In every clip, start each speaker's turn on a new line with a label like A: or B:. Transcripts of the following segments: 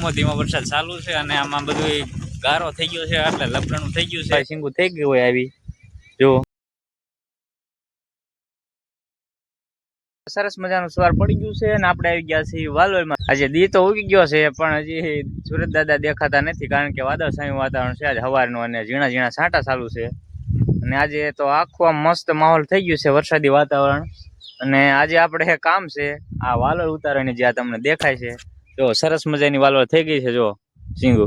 A: ધીમો ધીમો વરસાદ ચાલુ છે અને આમાં બધું ગારો થઈ ગયો છે એટલે લપડણું થઈ ગયું છે, સિંગુ થઈ ગયું હોય આવી જો સરસ મજાનું સવાર પડી ગયું છે અને આપણે આવી ગયા છીએ વાલોરમાં। આજે દી તો ઉગી ગયો છે પણ હજી સુરત દાદા દેખાતા નથી કારણ કે વાદળછાયું વાતાવરણ છે આજ સવારનું અને ઝીણા ઝીણા છાંટા ચાલુ છે। અને આજે તો આખું આમ મસ્ત માહોલ થઈ ગયું છે વરસાદી વાતાવરણ। અને આજે આપણે કામ છે આ વાલોળ ઉતારવાની, જે આ તમને દેખાય છે જો સરસ મજાની વાલોળ થઈ ગઈ છે। જો સિંગુ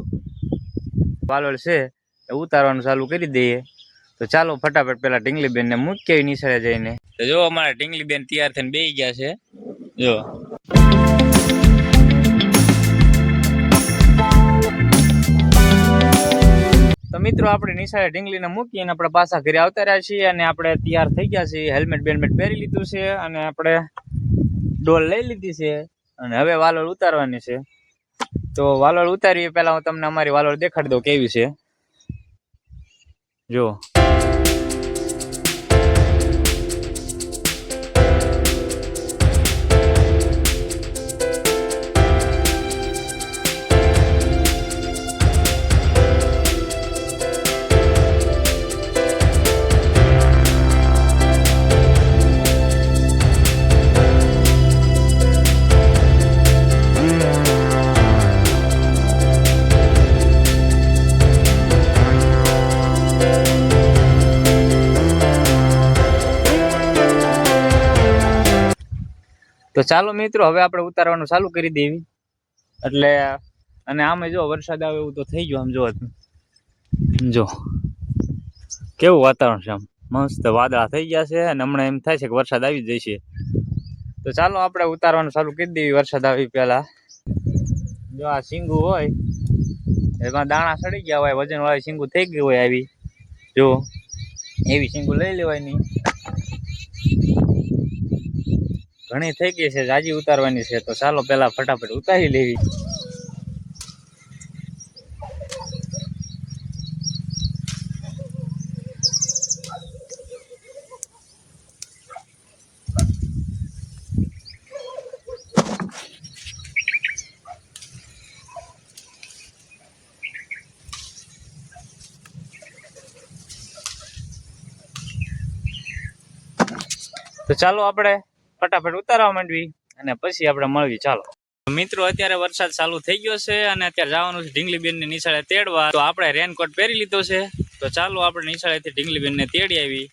A: વાલોળ છે એ ઉતારવાનું ચાલુ કરી દઈએ। તો ચાલો ફટાફટ પેલા ઢીંગલીબેન ને મૂકી નિશાળે જઈને। તો જો અમારા ઢીંગલીબેન તૈયાર થઈને બેસી ગયા છે જો। તો મિત્રો આપણે નિશાળે ઢીંગલીને મૂકીને આપણે પાછા ઘરે આવતા રહ્યા છીએ અને આપણે તૈયાર થઈ ગયા છીએ, હેલ્મેટ બેલ્મેટ પહેરી લીધું છે અને આપણે ડોલ લઈ લીધી છે અને હવે વાલોળ ઉતારવાની છે। તો વાલોળ ઉતારીએ પહેલા હું તમને અમારી વાલોળ દેખાડી દઉં કેવી છે જો। તો ચાલો મિત્રો હવે આપણે ઉતારવાનું ચાલુ કરી દેવી એટલે। અને આમે જો વરસાદ આવે એવું તો થઈ ગયો, આમ જો કેવું વાતાવરણ છે, આમ મસ્ત વાદળા થઈ ગયા છે અને હમણાં એમ થાય છે કે વરસાદ આવી જશે। તો ચાલો આપણે ઉતારવાનું ચાલુ કરી દેવી વરસાદ આવી પહેલા। જો આ સિંગુ હોય એમાં દાણા સડી ગયા હોય, વજન વાળી સિંગુ થઈ ગઈ હોય આવી જો, એવી સિંગુ લઈ લેવાની। ઘણી થઈ ગઈ છે, જાજી ઉતારવાની છે, તો ચાલો પેલા ફટાફટ ઉતારી લેવી। તો ચાલો આપણે ફટાફટ ઉતારવા માંડવી અને પછી આપણે મળવી ચાલો। મિત્રો અત્યારે વરસાદ ચાલુ થઈ ગયો છે અને અત્યારે જવાનું છે ઢીંગલીબેન ને નિશાળે તેડવા। તો આપણે રેનકોટ પહેરી લીધો છે, તો ચાલો આપણે નિશાળેથી ઢીંગલીબેન ને તેડી આવી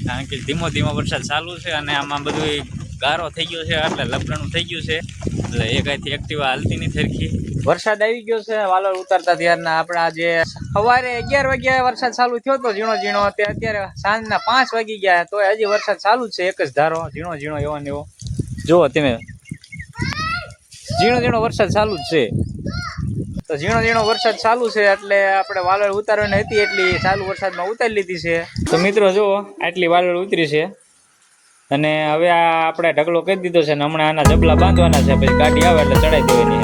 A: કારણ કે ધીમો ધીમો વરસાદ ચાલુ છે અને આમાં બધું ગારો થઈ ગયો છે એટલે લપડણું થઈ ગયું છે એટલે એકાઈથી એક્ટિવા હાલતી નહીં સરખી। વરસાદ આવી ગયો છે વાલોળ ઉતારતા ત્યારના આપણે આજે સવારે 11 વાગ્યા વરસાદ ચાલુ થયો તો ઝીણો ઝીણો, અત્યારે સાંજના 5 વાગી ગયા તો હજી વરસાદ ચાલુ જ છે, એક જ ધારો ઝીણો ઝીણો એવો ને એવો જુઓ તમે, ઝીણો ઝીણો વરસાદ ચાલુ જ છે। તો ઝીણો ઝીણો વરસાદ ચાલુ છે એટલે આપણે વાલોળ ઉતારવાની હતી એટલી ચાલુ વરસાદમાં ઉતારી લીધી છે। તો મિત્રો જુઓ આટલી વાલોળ ઉતરી છે અને હવે આ આપણે ઢગલો કરી દીધો છે ને હમણાં આના જબલા બાંધવાના છે, પછી ગાડી આવે એટલે ચડાવી દેવાની।